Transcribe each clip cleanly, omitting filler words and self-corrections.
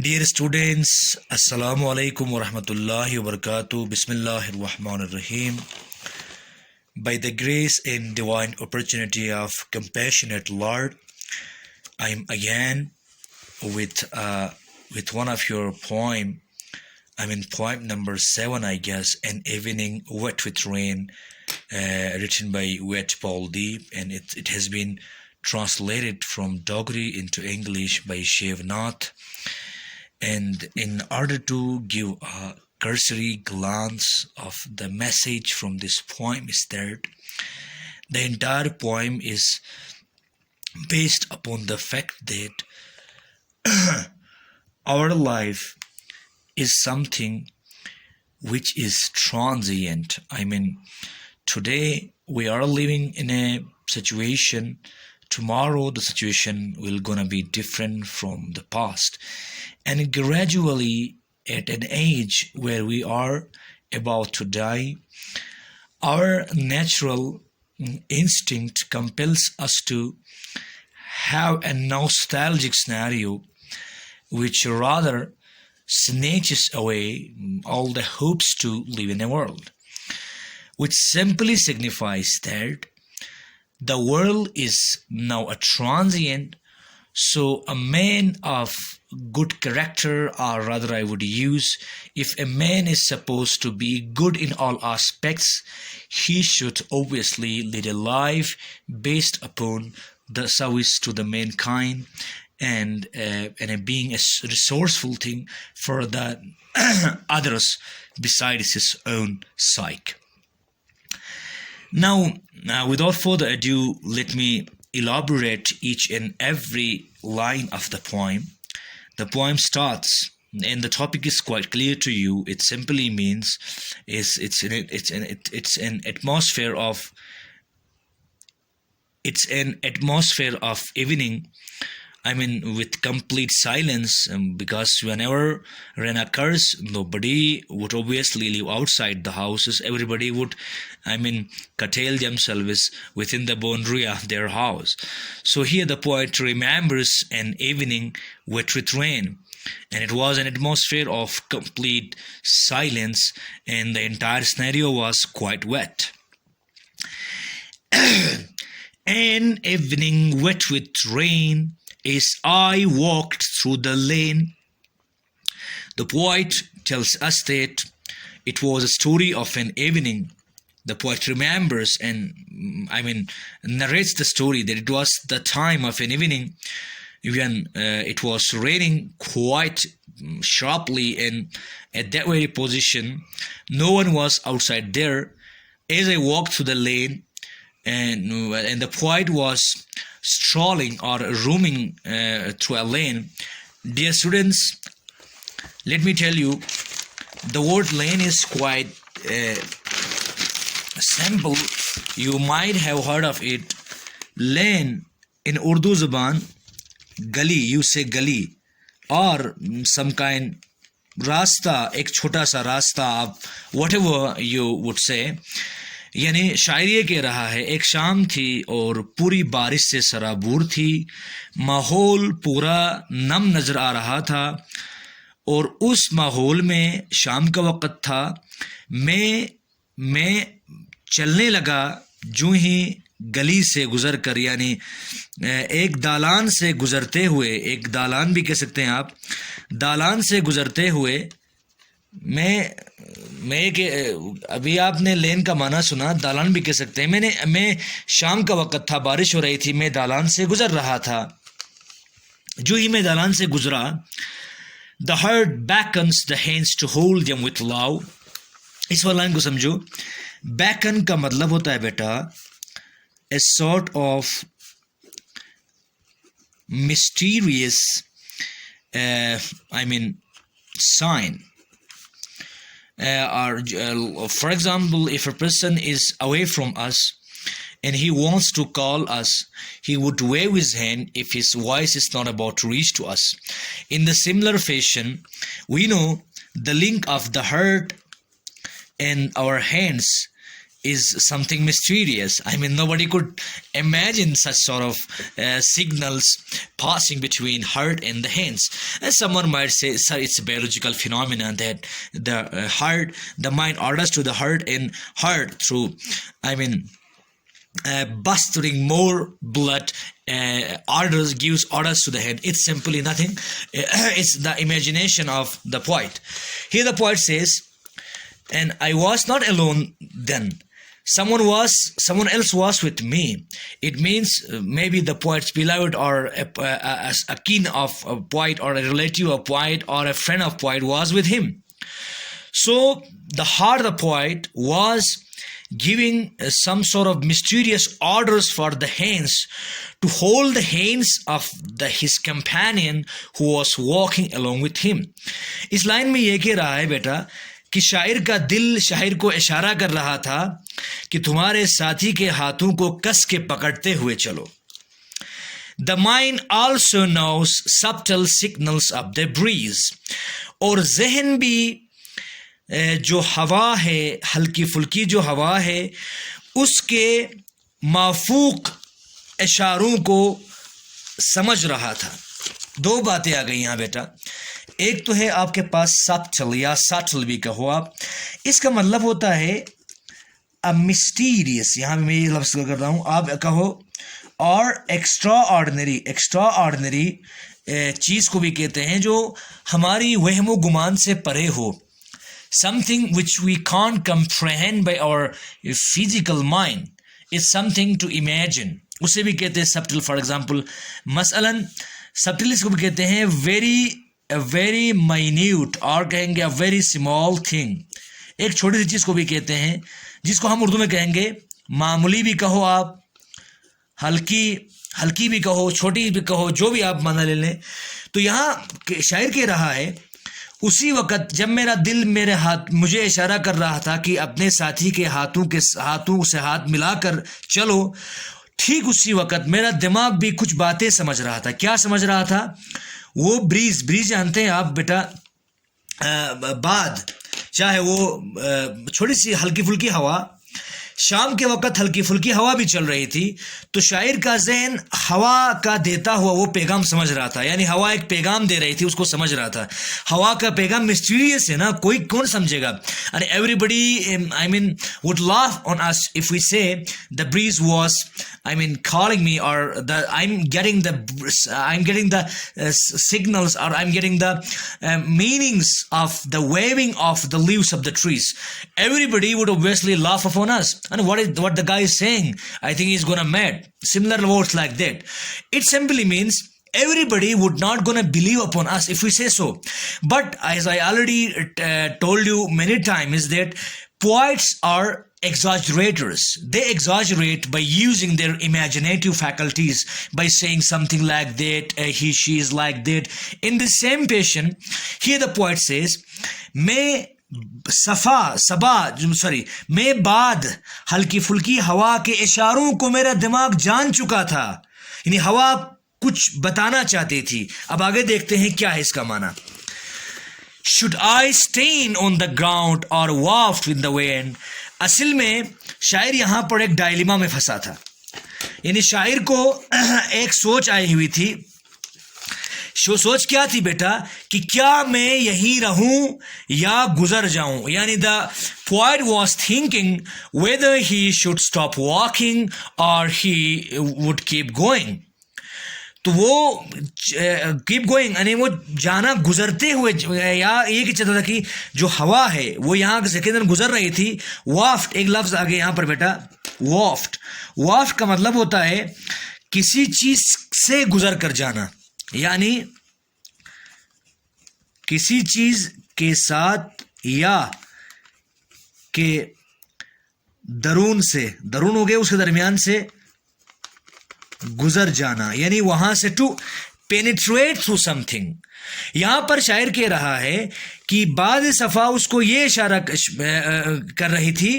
Dear students, Assalamu alaikum wa rahmatullahi wa barakatuh. Bismillahir Rahmanir Rahim. By the grace and divine opportunity of compassionate Lord, I am again with one of your poem. Poem number 7, I guess, An Evening Wet with Rain, written by Wet Paul Deep, and it has been translated from Dogri into English by Shevnath. And in order to give a cursory glance of the message from this poem is that the entire poem is based upon the fact that our life is something which is transient. Today we are living in a situation. Tomorrow the situation will gonna be different from the past, and gradually at an age where we are about to die, our natural instinct compels us to have a nostalgic scenario which rather snatches away all the hopes to live in a world, which simply signifies that the world is now a transient. So a man of good character, or rather I would use, if a man is supposed to be good in all aspects, he should obviously lead a life based upon the service to the mankind and being a resourceful thing for the others besides his own psyche. Now, without further ado, let me elaborate each and every line of the poem. The poem starts, and the topic is quite clear to you. It simply means it's an atmosphere of evening. With complete silence, because whenever rain occurs, nobody would obviously live outside the houses. Everybody would, curtail themselves within the boundary of their house. So here the poet remembers an evening wet with rain, and it was an atmosphere of complete silence, and the entire scenario was quite wet. An evening wet with rain, as I walked through the lane. The poet tells us that it was a story of an evening. The poet remembers and narrates the story that it was the time of an evening when it was raining quite sharply, and at that very position no one was outside there. As I walked through the lane, and the poet was strolling or roaming through a lane. Dear students, let me tell you, the word lane is quite simple. You might have heard of it. Lane in Urdu Zuban, gali, you say gali, or some kind rasta, ek chota sa rasta, whatever you would say. यानी शायरी ये कह रहा है, एक शाम थी और पूरी बारिश से सराबूर थी, माहौल पूरा नम नज़र आ रहा था, और उस माहौल में शाम का वक़्त था। मैं चलने लगा जूं ही गली से गुज़र कर, यानी एक दालान से गुज़रते हुए, एक दालान भी कह सकते हैं आप, दालान से गुज़रते हुए अभी आपने लेन का माना सुना, दालान भी कह सकते हैं। मैं शाम का वक़्त था, बारिश हो रही थी, मैं दालान से गुजर रहा था। जो ही मैं दालान से गुजरा, the heart beckons the hands to hold them with love. इस वाला लाइन को समझो। beckon का मतलब होता है बेटा a sort of mysterious sign. For example, if a person is away from us and he wants to call us, he would wave his hand if his voice is not about to reach to us. In the similar fashion, we know the link of the heart and our hands is something mysterious. I mean, nobody could imagine such sort of signals passing between heart and the hands. And someone might say, sir, it's a biological phenomenon that the heart, the mind orders to the heart, and heart through, busting more blood gives orders to the head. It's simply nothing. It's the imagination of the poet. Here the poet says, and I was not alone then. Someone else was with me. It means maybe the poet's beloved, or a kin of a poet, or a relative of poet, or a friend of poet was with him. So the heart of the poet was giving some sort of mysterious orders for the hands to hold the hands of his companion who was walking along with him. इस line में ये कह रहा है बेटा कि शायर का दिल शायर को इशारा कर रहा था कि तुम्हारे साथी के हाथों को कस के पकड़ते हुए चलो. The mind also knows subtle signals of the breeze. और जहन भी जो हवा है, हल्की फुल्की जो हवा है, उसके माफूक इशारों को समझ रहा था. दो बातें आ गई यहाँ बेटा. एक तो है आपके पास सब्टल या सटल भी कहो आप. इसका मतलब होता है अ मिस्टीरियस. यहाँ मैं ये लफ्ज़ कर रहा हूँ, आप कहो. और एक्स्ट्रा ऑर्डिनरी चीज़ को भी कहते हैं जो हमारी वहमो गुमान से परे हो. Something which we can't comprehend by our physical mind is something to imagine. उसे भी कहते हैं subtle. For example, मसलन subtle इसको भी कहते हैं very minute, और कहेंगे a very small thing. एक छोटी सी चीज़ को भी कहते हैं, जिसको हम उर्दू में कहेंगे मामूली भी कहो आप, हल्की भी कहो, छोटी भी कहो, जो भी आप माना ले लें. तो यहाँ शायर कह रहा है उसी वक़्त जब मेरा दिल मेरे हाथ मुझे इशारा कर रहा था कि अपने साथी के हाथों से हाथ मिलाकर चलो, ठीक उसी वक़्त मेरा दिमाग भी कुछ बातें समझ रहा था. क्या समझ रहा था? वो ब्रीज जानते हैं आप बेटा, बाद, चाहे वो छोटी सी हल्की फुल्की हवा, शाम के वक़्त हल्की फुल्की हवा भी चल रही थी, तो शायर का जहन हवा का देता हुआ वो पैगाम समझ रहा था. यानी हवा एक पैगाम दे रही थी, उसको समझ रहा था. हवा का पैगाम मिस्टीरियस है ना, कोई कौन समझेगा. अरे everybody would laugh on us if we say the breeze was calling me, or I'm getting the signals, or I'm getting the meanings of the waving of the leaves of the trees. Everybody would obviously laugh upon us. And what the guy is saying, I think he's gonna mad. Similar words like that. It simply means everybody would not gonna believe upon us if we say so. But as I already told you many times, is that poets are exaggerators. They exaggerate by using their imaginative faculties, by saying something like that, she is like that. In the same passion, here the poet says, मैं बाद हल्की फुल्की हवा के इशारों को मेरा दिमाग जान चुका था. यानी हवा कुछ बताना चाहती थी. अब आगे देखते हैं क्या है इसका माना. Should I stand on the ground or waft with the wind? असल में शायर यहां पर एक डायलिमा में फंसा था. यानी शायर को एक सोच आई हुई थी. सोच क्या थी बेटा कि क्या मैं यहीं रहूं या गुजर जाऊं. यानी the poet was thinking whether he should stop walking or he would keep going. तो वो कीप गोइंग यानी वो जाना गुजरते हुए, या ये कि चाहता था कि जो हवा है वो यहाँ से अंदर गुजर रही थी. वाफ्ट एक लफ्ज़ आगे यहाँ पर बेटा, वाफ्ट का मतलब होता है किसी चीज़ से गुजर कर जाना. यानी किसी चीज़ के साथ या के दरून हो गए उसके दरमियान से गुजर जाना. यानी वहां से टू पेनिट्रेट थ्रू समथिंग. यहां पर शायर कह रहा है कि बाद सफ़ा उसको ये इशारा कर रही थी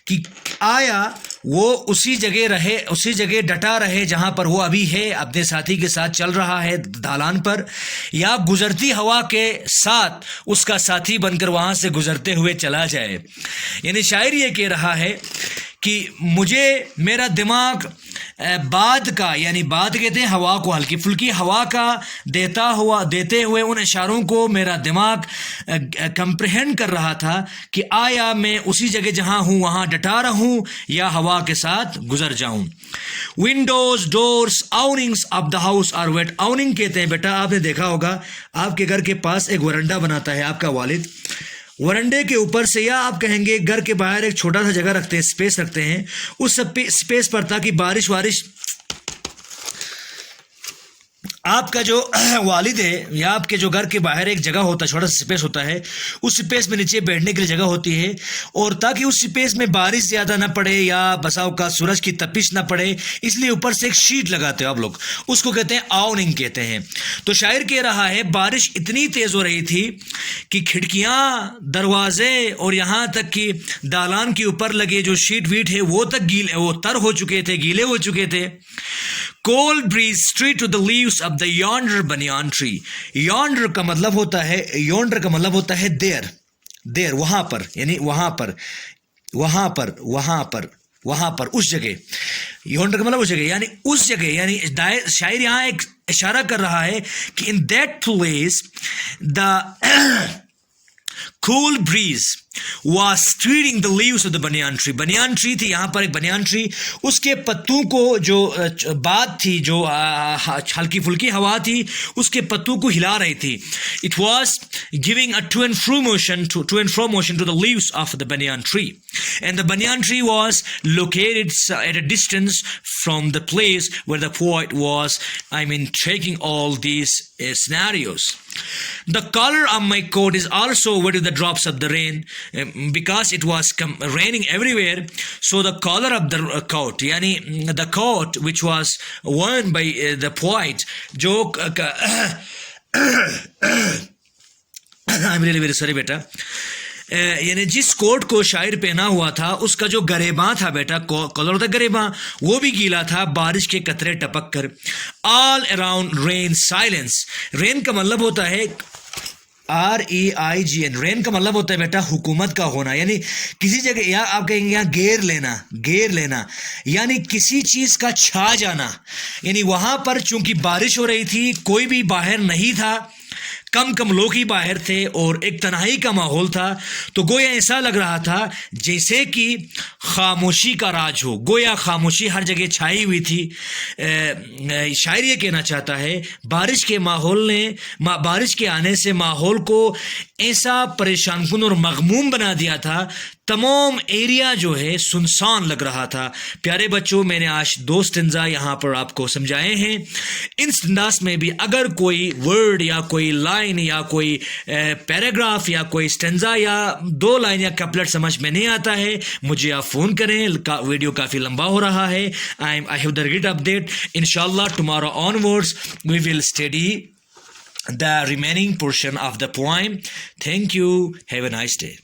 कि आया वो उसी जगह रहे, उसी जगह डटा रहे जहां पर वो अभी है, अपने साथी के साथ चल रहा है ढलान पर, या गुजरती हवा के साथ उसका साथी बनकर वहां से गुजरते हुए चला जाए। यानी शायर ये कह रहा है कि मुझे मेरा दिमाग बाद का, यानी बाद कहते हैं हवा को, हल्की फुल्की हवा का देते हुए उन इशारों को मेरा दिमाग कंप्रहेंड कर रहा था कि आया मैं उसी जगह जहां हूं वहां डटा रहूं या हवा के साथ गुजर जाऊं। Windows, doors, awnings of the house are wet. Awning कहते हैं बेटा, आपने देखा होगा आपके घर के पास एक वरंडा बनाता है आपका वालिद, वरंडे के ऊपर से, या आप कहेंगे घर के बाहर एक छोटा सा जगह रखते हैं, स्पेस रखते हैं, उस स्पेस पर ताकि बारिश वारिश, आपका जो वालिद है या आपके जो घर के बाहर एक जगह होता है, छोटा सा स्पेस होता है, उस स्पेस में नीचे बैठने के लिए जगह होती है, और ताकि उस स्पेस में बारिश ज़्यादा ना पड़े या बसाव का सूरज की तपिश ना पड़े, इसलिए ऊपर से एक शीट लगाते हो आप लोग, उसको कहते हैं आउनिंग कहते हैं। तो शायर कह रहा है बारिश इतनी तेज़ हो रही थी कि खिड़कियाँ, दरवाजे और यहाँ तक कि दालान के ऊपर लगे जो शीट वीट है वो तक वो तर हो चुके थे, गीले हो चुके थे। Cold breeze street to the leaves of the yonder banyan tree. Yonder का मतलब होता है, यॉन्डर का मतलब होता है देर, देर वहां पर, यानी वहां पर, वहां पर, वहां पर, वहां पर, उस जगह। यॉन्डर का मतलब उस जगह, यानी उस जगह, यानी शायर यहां एक इशारा कर रहा है कि in that place the cool breeze was stirring the leaves of the banyan tree। Banyan tree थी, यहाँ पर एक बनियान ट्री, उसके पत्तों को जो बात थी, जो हल्की फुल्की हवा थी, उसके पत्तों को हिला रही थी। It was giving a to and fro motion to the leaves of the banyan tree, and the banyan tree was located at a distance from the place where the poet was, taking all these scenarios. The collar of my coat is also wet with the drops of the rain, because it was raining everywhere. So the collar of the coat, yani the coat which was worn by the poet, jo I'm really very sorry beta, यानी जिस coat को शायर पहना हुआ था उसका जो गरेबां था बेटा, कलर था गरेबां, वो भी गीला था बारिश के कतरे टपक कर। All around rain silence. Rain का मतलब होता है REIGN। रेन का मतलब होता है बेटा हुकूमत का होना, यानी किसी जगह, या आप कहेंगे यहाँ घेर लेना, घेर लेना, यानी किसी चीज का छा जाना। यानी वहां पर चूंकि बारिश हो रही थी, कोई भी बाहर नहीं था, कम लोग ही बाहर थे और एक तन्हाई का माहौल था, तो गोया ऐसा लग रहा था जैसे कि खामोशी का राज हो, गोया खामोशी हर जगह छाई हुई थी। शायर ये कहना चाहता है बारिश के माहौल ने, बारिश के आने से माहौल को ऐसा परेशानकुन और मगमूम बना दिया था, तमाम एरिया जो है सुनसान लग रहा था। प्यारे बच्चों, मैंने आज 2 स्टेंजा यहाँ पर आपको समझाए हैं। इन स्टेंजास में भी अगर कोई वर्ड या कोई लाइन या कोई पैराग्राफ या कोई स्टेंजा या 2 लाइन या कपलेट समझ में नहीं आता है, मुझे आप फ़ोन करें, वीडियो काफ़ी लंबा हो रहा है। I have the great update. Inshallah, tomorrow onwards we will study the remaining portion of the poem. Thank you. Have a nice day.